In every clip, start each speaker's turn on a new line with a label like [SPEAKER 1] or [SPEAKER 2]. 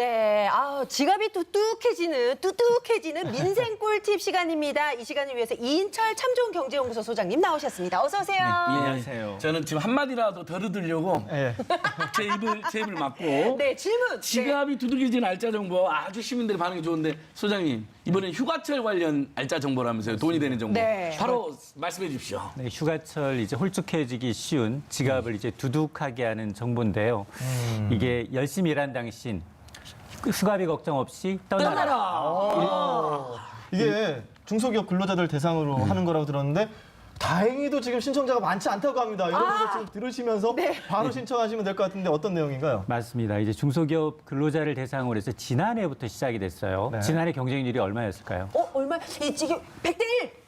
[SPEAKER 1] 네, 지갑이 뚜뚝해지는 민생 꿀팁 시간입니다. 이 시간을 위해서 이인철 참 좋은 경제연구소 소장님 나오셨습니다. 어서 오세요.
[SPEAKER 2] 네, 안녕하세요. 저는 지금 한마디라도 덜 얻으려고 제 입을 막고
[SPEAKER 1] 네, 질문.
[SPEAKER 2] 지갑이 두들겨진 알짜 정보 아주 시민들의 반응이 좋은데 소장님 이번엔 휴가철 관련 알짜 정보라면서요. 돈이 되는 정보.
[SPEAKER 1] 네.
[SPEAKER 2] 바로 말씀해 주십시오.
[SPEAKER 3] 네, 휴가철 이제 홀쭉해지기 쉬운 지갑을 이제 두둑하게 하는 정보인데요. 이게 열심히 일한 당신 휴가비 걱정 없이 떠나라.
[SPEAKER 4] 이게 중소기업 근로자들 대상으로 하는 거라고 들었는데 다행히도 지금 신청자가 많지 않다고 합니다. 여러분들 지금 들으시면서 바로 신청하시면 될 것 같은데 어떤 내용인가요?
[SPEAKER 3] 맞습니다. 이제 중소기업 근로자를 대상으로 해서 지난해부터 시작이 됐어요.
[SPEAKER 4] 네.
[SPEAKER 3] 지난해 경쟁률이 얼마였을까요?
[SPEAKER 1] 얼마? 지금 100대 1.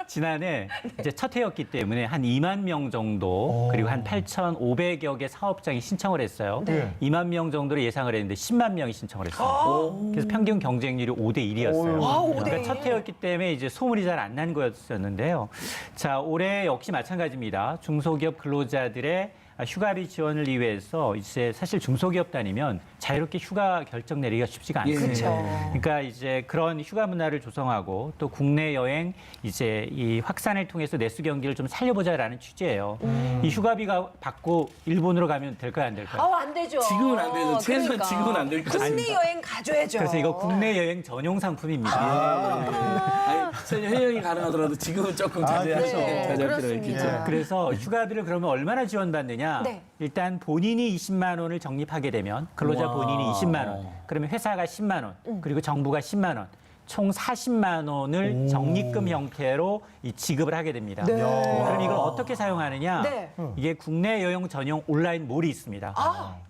[SPEAKER 3] 지난해 이제 첫 해였기 때문에 한 2만 명 정도 그리고 한 8,500여 개 사업장이 신청을 했어요.
[SPEAKER 4] 네.
[SPEAKER 3] 2만 명 정도로 예상을 했는데 10만 명이 신청을 했어요. 그래서 평균 경쟁률이 5대 1이었어요.
[SPEAKER 1] 와, 5대 1.
[SPEAKER 3] 그러니까 첫 해였기 때문에 이제 소문이 잘 안 난 거였었는데요. 자, 올해 역시 마찬가지입니다. 중소기업 근로자들의 휴가비 지원을 위해서 이제 사실 중소기업 다니면 자유롭게 휴가 결정 내리기가 쉽지가 않습니다.
[SPEAKER 1] 그렇죠.
[SPEAKER 3] 그러니까 이제 그런 휴가 문화를 조성하고 또 국내 여행 이제 이 확산을 통해서 내수 경기를 좀 살려보자라는 취지예요. 이 휴가비가 받고 일본으로 가면 될까요, 안 될까요?
[SPEAKER 1] 안 되죠.
[SPEAKER 2] 지금은 안 되죠. 최소한
[SPEAKER 1] 그러니까.
[SPEAKER 2] 지금은 안 될 것 같습니다.
[SPEAKER 1] 국내 여행 가줘야죠.
[SPEAKER 3] 그래서 이거 국내 여행 전용 상품입니다.
[SPEAKER 2] 아니, 전혀 해영이 가능하더라도 지금은 조금 자제하셔야
[SPEAKER 1] 네,
[SPEAKER 2] 필요가
[SPEAKER 1] 그렇습니다.
[SPEAKER 2] 있겠죠.
[SPEAKER 3] 그래서 휴가비를 그러면 얼마나 지원받느냐?
[SPEAKER 1] 네.
[SPEAKER 3] 일단 본인이 20만 원을 적립하게 되면 근로자
[SPEAKER 2] 와.
[SPEAKER 3] 본인이 20만 원, 그러면 회사가 10만 원, 그리고 정부가 10만 원. 총 40만 원을 적립금 형태로 이 지급을 하게 됩니다.
[SPEAKER 1] 네.
[SPEAKER 3] 그럼 이걸 어떻게 사용하느냐?
[SPEAKER 1] 네.
[SPEAKER 3] 이게 국내 여행 전용 온라인 몰이 있습니다.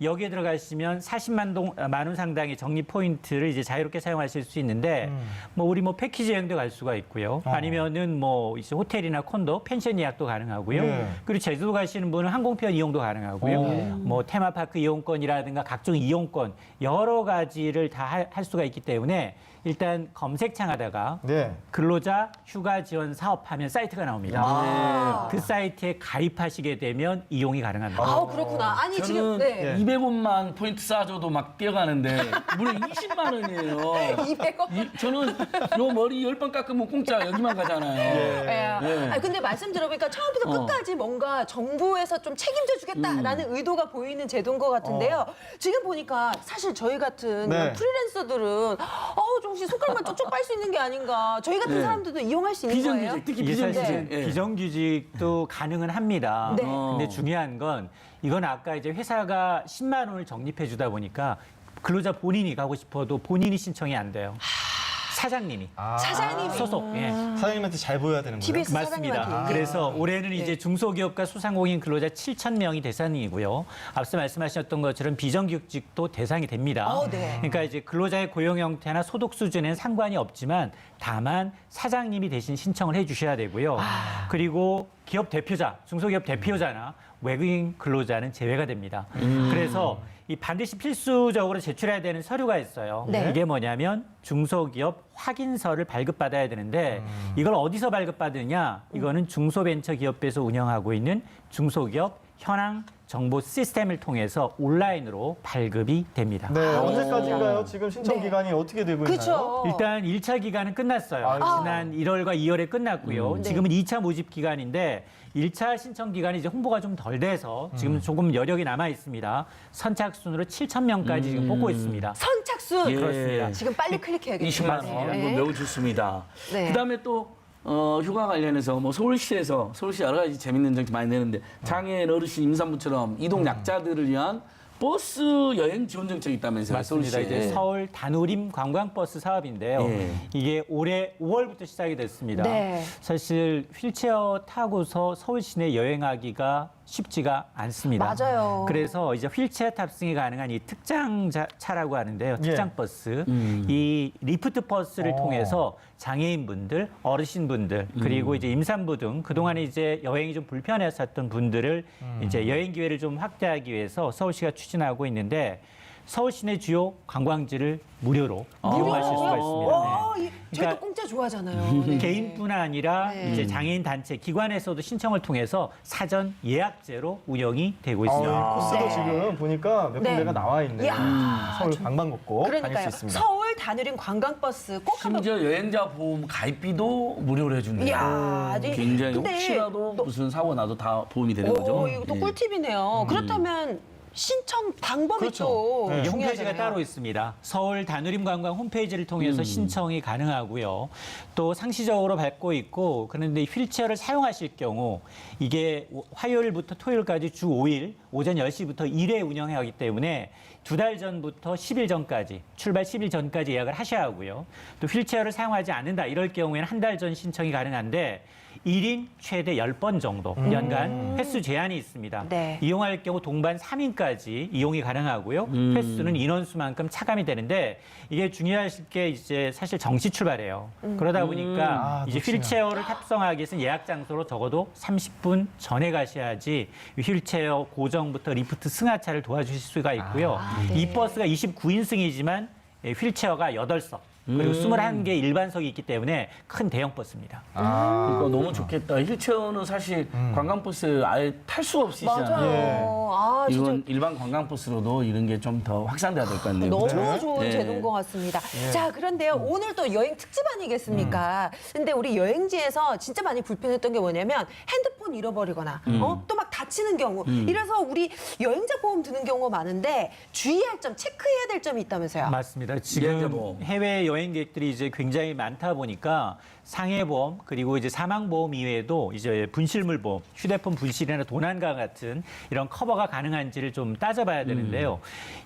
[SPEAKER 3] 여기에 들어가시면 40만 원 상당의 적립 포인트를 이제 자유롭게 사용하실 수 있는데, 우리 패키지 여행도 갈 수가 있고요. 아니면은 이제 호텔이나 콘도, 펜션 예약도 가능하고요.
[SPEAKER 4] 네.
[SPEAKER 3] 그리고 제주도 가시는 분은 항공편 이용도 가능하고요. 테마파크 이용권이라든가 각종 이용권 여러 가지를 다 할 수가 있기 때문에 일단 검색창 하다가
[SPEAKER 4] 네.
[SPEAKER 3] 근로자 휴가 지원 사업하면 사이트가 나옵니다. 그 사이트에 가입하시게 되면 이용이 가능합니다.
[SPEAKER 1] 그렇구나. 아니, 지금,
[SPEAKER 2] 저는 200원만 포인트 쌓아줘도 막 뛰어가는데 무려 20만 원이에요.
[SPEAKER 1] 200원.
[SPEAKER 2] 저는 요 머리 10번 깎으면 공짜 여기만 가잖아요.
[SPEAKER 1] 예. 아니, 근데 말씀 들어보니까 처음부터 끝까지 뭔가 정부에서 좀 책임져 주겠다라는 의도가 보이는 제도인 것 같은데요. 지금 보니까 사실 저희 같은
[SPEAKER 4] 네.
[SPEAKER 1] 이런 프리랜서들은 조금씩 손가락만 쪽쪽 빨 수 있는 게 아닌가. 저희 같은 사람들도 이용할 수 있는 거예요.
[SPEAKER 2] 비정규직, 특히
[SPEAKER 3] 이게
[SPEAKER 2] 비정규직.
[SPEAKER 3] 사실
[SPEAKER 2] 예.
[SPEAKER 3] 비정규직도 가능은 합니다.
[SPEAKER 1] 네.
[SPEAKER 3] 근데 중요한 건 이건 아까 이제 회사가 10만 원을 적립해 주다 보니까 근로자 본인이 가고 싶어도 본인이 신청이 안 돼요. 사장님이
[SPEAKER 1] 사장님이.
[SPEAKER 3] 소속. 예.
[SPEAKER 4] 사장님한테 잘 보여야 되는 거예요?
[SPEAKER 1] TBS
[SPEAKER 3] 맞습니다.
[SPEAKER 1] 사장님한테.
[SPEAKER 3] 그래서 올해는 이제 중소기업과 소상공인 근로자 7,000명이 대상이고요. 앞서 말씀하셨던 것처럼 비정규직도 대상이 됩니다.
[SPEAKER 1] 네.
[SPEAKER 3] 그러니까 이제 근로자의 고용 형태나 소득 수준에는 상관이 없지만 다만 사장님이 대신 신청을 해 주셔야 되고요. 그리고 기업 대표자, 중소기업 대표자나 외국인 근로자는 제외가 됩니다. 그래서 이 반드시 필수적으로 제출해야 되는 서류가 있어요.
[SPEAKER 1] 네.
[SPEAKER 3] 이게 뭐냐면 중소기업 확인서를 발급받아야 되는데 이걸 어디서 발급받느냐? 이거는 중소벤처기업에서 운영하고 있는 중소기업 현황 정보 시스템을 통해서 온라인으로 발급이 됩니다.
[SPEAKER 4] 네, 언제까지인가요? 지금 신청 기간이 어떻게 되고 있나요?
[SPEAKER 1] 그렇죠.
[SPEAKER 3] 일단 1차 기간은 끝났어요. 지난 1월과 2월에 끝났고요. 지금은 2차 모집 기간인데 1차 신청 기간이 이제 홍보가 좀 덜 돼서 지금 조금 여력이 남아 있습니다. 선착순으로 7,000명까지 지금 뽑고 있습니다.
[SPEAKER 1] 선착순.
[SPEAKER 2] 예.
[SPEAKER 3] 그렇습니다.
[SPEAKER 1] 지금 빨리 클릭해야겠네요.
[SPEAKER 2] 20만 원. 이거 매우 좋습니다.
[SPEAKER 1] 네.
[SPEAKER 2] 그다음에 또 휴가 관련해서 서울시에서 서울시 여러 가지 재밌는 정책 많이 내는데 장애인, 어르신, 임산부처럼 이동 약자들을 위한 버스 여행 지원 정책이 있다면서요.
[SPEAKER 3] 맞습니다.
[SPEAKER 2] 서울시에.
[SPEAKER 3] 이제 서울 단우림 관광버스 사업인데요.
[SPEAKER 2] 예.
[SPEAKER 3] 이게 올해 5월부터 시작이 됐습니다.
[SPEAKER 1] 네.
[SPEAKER 3] 사실 휠체어 타고서 서울 시내 여행하기가 쉽지가 않습니다.
[SPEAKER 1] 맞아요.
[SPEAKER 3] 그래서 이제 휠체어 탑승이 가능한 이 특장차라고 하는데요. 특장버스. 이 리프트 버스를 통해서 장애인분들, 어르신분들, 그리고 이제 임산부 등 그동안에 이제 여행이 좀 불편했었던 분들을 이제 여행 기회를 좀 확대하기 위해서 서울시가 추진하고 있는데 서울 시내 주요 관광지를 무료로 이용하실 수가 있습니다. 네.
[SPEAKER 1] 저희도 공짜 좋아하잖아요. 네.
[SPEAKER 3] 개인뿐 아니라
[SPEAKER 1] 네.
[SPEAKER 3] 이제 장애인 단체 기관에서도 신청을 통해서 사전 예약제로 운영이 되고 있습니다.
[SPEAKER 4] 코스도
[SPEAKER 1] 네.
[SPEAKER 4] 지금 보니까 몇
[SPEAKER 1] 네.
[SPEAKER 4] 군데가 나와 있네요.
[SPEAKER 1] 이야,
[SPEAKER 4] 서울 방방곡곡 다닐 수
[SPEAKER 1] 그러니까요.
[SPEAKER 4] 있습니다.
[SPEAKER 1] 서울 다누림 관광버스 꼭 한번.
[SPEAKER 2] 심지어 여행자 보험 가입비도 무료로 해준대요.
[SPEAKER 1] 이야, 아주-
[SPEAKER 2] 굉장히
[SPEAKER 1] 근데
[SPEAKER 2] 혹시라도 무슨 사고 나도 다 보험이 되는 거죠.
[SPEAKER 1] 오, 이거 또
[SPEAKER 2] 예.
[SPEAKER 1] 꿀팁이네요. 그렇다면 신청 방법이
[SPEAKER 4] 그렇죠.
[SPEAKER 1] 또
[SPEAKER 4] 네.
[SPEAKER 3] 이
[SPEAKER 1] 중요하잖아요.
[SPEAKER 3] 홈페이지가 따로 있습니다. 서울 다누림 관광 홈페이지를 통해서 신청이 가능하고요. 또 상시적으로 받고 있고 그런데 휠체어를 사용하실 경우 이게 화요일부터 토요일까지 주 5일 오전 10시부터 1회 운영하기 때문에 2달 전부터 10일 전까지 출발 10일 전까지 예약을 하셔야 하고요. 또 휠체어를 사용하지 않는다 이럴 경우에는 한 달 전 신청이 가능한데 1인 최대 10번 정도 연간 횟수 제한이 있습니다.
[SPEAKER 1] 네.
[SPEAKER 3] 이용할 경우 동반 3인까지 이용이 가능하고요. 횟수는 인원수만큼 차감이 되는데 이게 중요하실 게 이제 사실 정시 출발이에요. 그러다 보니까 이제
[SPEAKER 4] 놓치면.
[SPEAKER 3] 휠체어를 탑승하기 위해서는 예약 장소로 적어도 30분 전에 가셔야지 휠체어 고정부터 리프트 승하차를 도와주실 수가 있고요.
[SPEAKER 1] 네.
[SPEAKER 3] 이 버스가 29인승이지만 휠체어가 8석 그리고 21개 일반석이 있기 때문에 큰 대형 버스입니다.
[SPEAKER 2] 그러니까 너무 좋겠다. 휠체어는 사실 관광버스 아예 탈 수 없이
[SPEAKER 1] 맞아요.
[SPEAKER 2] 시잖아요.
[SPEAKER 1] 아, 진짜
[SPEAKER 2] 이건 일반 관광버스로도 이런 게 좀 더 확산돼야 될 것 같네요.
[SPEAKER 1] 너무
[SPEAKER 2] 그렇죠?
[SPEAKER 1] 좋은
[SPEAKER 2] 네.
[SPEAKER 1] 제도인 것 같습니다. 자, 그런데요. 오늘 또 여행 특집 아니겠습니까? 근데 우리 여행지에서 진짜 많이 불편했던 게 뭐냐면 핸드폰 잃어버리거나 또 막 다치는 경우 이래서 우리 여행자 보험 드는 경우가 많은데 주의할 점, 체크해야 될 점이 있다면서요.
[SPEAKER 3] 맞습니다.
[SPEAKER 2] 여행자
[SPEAKER 3] 지금
[SPEAKER 2] 보험.
[SPEAKER 3] 해외 여행객들이 이제 굉장히 많다 보니까 상해보험 그리고 이제 사망보험 이외에도 이제 분실물 보험, 휴대폰 분실이나 도난과 같은 이런 커버가 가능한지를 좀 따져봐야 되는데요.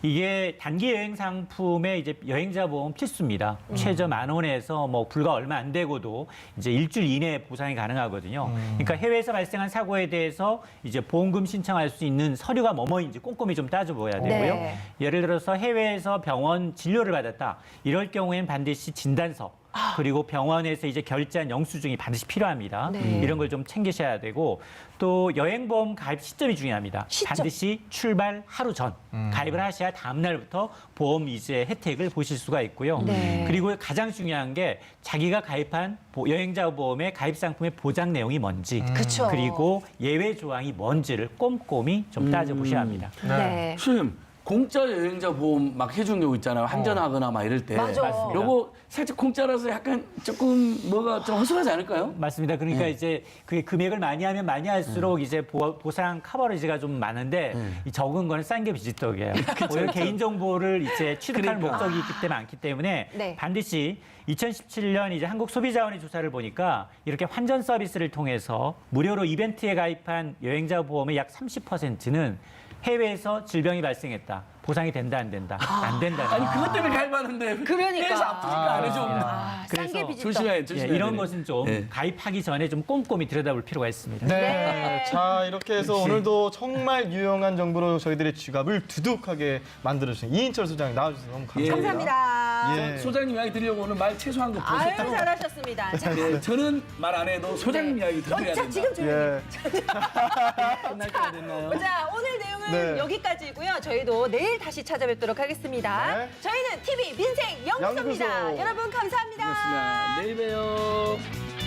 [SPEAKER 3] 이게 단기 여행 상품에 이제 여행자 보험 필수입니다. 최저 10,000원에서 뭐 불과 얼마 안 되고도 이제 일주일 이내에 보상이 가능하거든요. 그러니까 해외에서 발생한 사고에 대해서 이제 보험금 신청할 수 있는 서류가 뭐뭐인지 꼼꼼히 좀 따져봐야 되고요.
[SPEAKER 1] 네.
[SPEAKER 3] 예를 들어서 해외에서 병원 진료를 받았다. 이럴 경우엔 반드시 진단서 그리고 병원에서 이제 결제한 영수증이 반드시 필요합니다.
[SPEAKER 1] 네.
[SPEAKER 3] 이런 걸 좀 챙기셔야 되고 또 여행보험 가입 시점이 중요합니다.
[SPEAKER 1] 시점.
[SPEAKER 3] 반드시 출발 하루 전 가입을 하셔야 다음 날부터 보험 이제 혜택을 보실 수가 있고요.
[SPEAKER 1] 네.
[SPEAKER 3] 그리고 가장 중요한 게 자기가 가입한 여행자 보험의 가입 상품의 보장 내용이 뭔지
[SPEAKER 1] 그쵸.
[SPEAKER 3] 그리고 예외 조항이 뭔지를 꼼꼼히 좀 따져보셔야 합니다.
[SPEAKER 1] 네.
[SPEAKER 2] 선생님, 공짜 여행자 보험 막 해준 경우 있잖아요. 환전하거나 막 이럴 때.
[SPEAKER 1] 맞아.
[SPEAKER 3] 맞습니다.
[SPEAKER 2] 요거 살짝 공짜라서 약간 조금 뭐가 좀 허술하지 않을까요?
[SPEAKER 3] 맞습니다. 그러니까
[SPEAKER 2] 네.
[SPEAKER 3] 이제 그 금액을 많이 하면 많이 할수록 이제 보상 커버리지가 좀 많은데 이 적은 거는 싼 게 비지떡이에요. 오히려 개인 정보를 이제 취득할
[SPEAKER 2] 그러니까.
[SPEAKER 3] 목적이 있기 때문에 많기 때문에
[SPEAKER 1] 네.
[SPEAKER 3] 반드시 2017년 이제 한국소비자원의 조사를 보니까 이렇게 환전 서비스를 통해서 무료로 이벤트에 가입한 여행자 보험의 약 30%는 해외에서 질병이 발생했다. 보상이 된다 안 된다. 안 된다.
[SPEAKER 2] 아니 그것 때문에 가입하는데
[SPEAKER 1] 그러니까.
[SPEAKER 2] 해서 아프니까 안 해줘.
[SPEAKER 1] 아, 싼 게
[SPEAKER 3] 그래서
[SPEAKER 1] 비지떡.
[SPEAKER 2] 조심해야
[SPEAKER 3] 예, 이런
[SPEAKER 2] 되네.
[SPEAKER 3] 것은 좀
[SPEAKER 2] 네.
[SPEAKER 3] 가입하기 전에 좀 꼼꼼히 들여다볼 필요가 있습니다.
[SPEAKER 4] 네. 자, 이렇게 해서 오늘도 정말 유용한 정보로 저희들의 지갑을 두둑하게 만들어주신 이인철 소장님 나와주셔서 너무 감사합니다.
[SPEAKER 1] 감사합니다.
[SPEAKER 4] 예.
[SPEAKER 2] 소장님 이야기 들으려고 오늘 말 최소한 거
[SPEAKER 1] 아유,
[SPEAKER 2] 보셨죠?
[SPEAKER 1] 잘하셨습니다. 자,
[SPEAKER 2] 네, 저는 말 안 해도 소장님 이야기 들어야
[SPEAKER 1] 자,
[SPEAKER 2] 된다.
[SPEAKER 1] 지금 조용히.
[SPEAKER 4] 예.
[SPEAKER 2] 끝날 때가 됐나요?
[SPEAKER 1] 자, 오늘 내용은
[SPEAKER 4] 네.
[SPEAKER 1] 여기까지고요. 저희도 내일 다시 찾아뵙도록 하겠습니다.
[SPEAKER 4] 네.
[SPEAKER 1] 저희는 TV 민생 연구소입니다.
[SPEAKER 4] 연구소.
[SPEAKER 1] 여러분 감사합니다.
[SPEAKER 2] 고맙습니다. 내일 봬요.